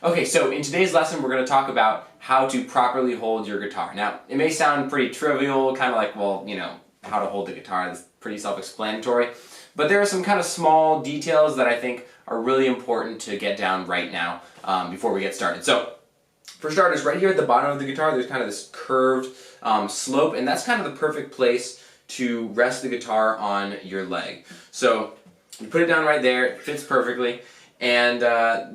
Okay, so in today's lesson we're going to talk about how to properly hold your guitar. Now, it may sound pretty trivial, kind of like, well, how to hold the guitar, that's pretty self-explanatory, but there are some kind of small details that I think are really important to get down right now before we get started. So, for starters, right here at the bottom of the guitar, there's kind of this curved slope, and that's kind of the perfect place to rest the guitar on your leg. So, you put it down right there, it fits perfectly. And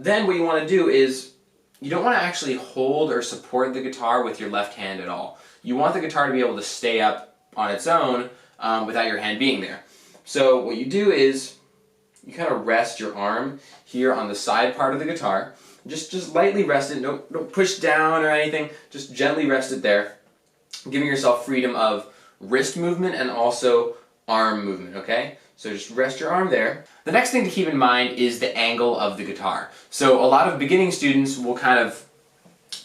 then what you want to do is, you don't want to actually hold or support the guitar with your left hand at all. You want the guitar to be able to stay up on its own without your hand being there. So what you do is, you kind of rest your arm here on the side part of the guitar. Just lightly rest it, don't push down or anything, just gently rest it there, giving yourself freedom of wrist movement and also arm movement, okay? So just rest your arm there. The next thing to keep in mind is the angle of the guitar. So a lot of beginning students will kind of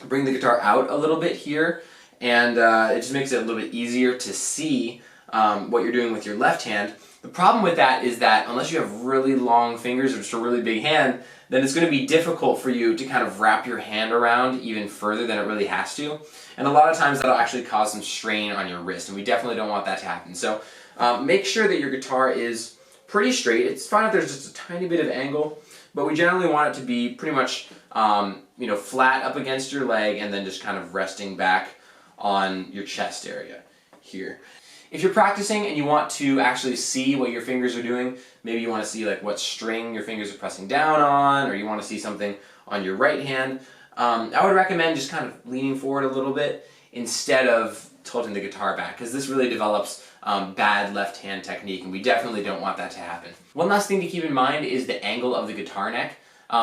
bring the guitar out a little bit here, and it just makes it a little bit easier to see what you're doing with your left hand. The problem with that is that unless you have really long fingers or just a really big hand, then it's going to be difficult for you to kind of wrap your hand around even further than it really has to. And a lot of times that'll actually cause some strain on your wrist, and we definitely don't want that to happen. So make sure that your guitar is pretty straight. It's fine if there's just a tiny bit of angle, but we generally want it to be pretty much flat up against your leg and then just kind of resting back on your chest area here. If you're practicing and you want to actually see what your fingers are doing, maybe you want to see like what string your fingers are pressing down on, or you want to see something on your right hand, I would recommend just kind of leaning forward a little bit instead of tilting the guitar back, because this really develops bad left hand technique, and we definitely don't want that to happen. One last thing to keep in mind is the angle of the guitar neck.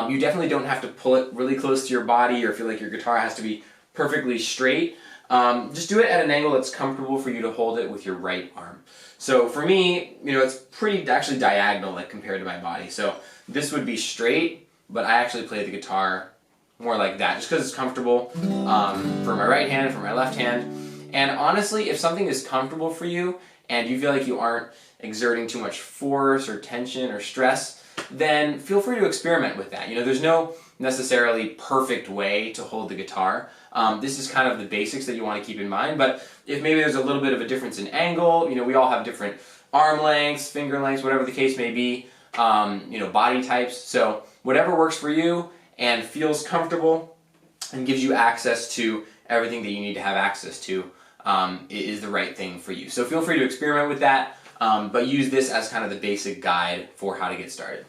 You definitely don't have to pull it really close to your body or feel like your guitar has to be perfectly straight. Just do it at an angle that's comfortable for you to hold it with your right arm. So for me, it's pretty actually diagonal like compared to my body. So this would be straight, but I actually play the guitar more like that just because it's comfortable for my right hand, for my left hand. And honestly, if something is comfortable for you and you feel like you aren't exerting too much force or tension or stress, then feel free to experiment with that. There's no necessarily perfect way to hold the guitar. This is kind of the basics that you want to keep in mind, but if maybe there's a little bit of a difference in angle, we all have different arm lengths, finger lengths, whatever the case may be, body types, so whatever works for you and feels comfortable and gives you access to everything that you need to have access to is the right thing for you. So feel free to experiment with that, but use this as kind of the basic guide for how to get started.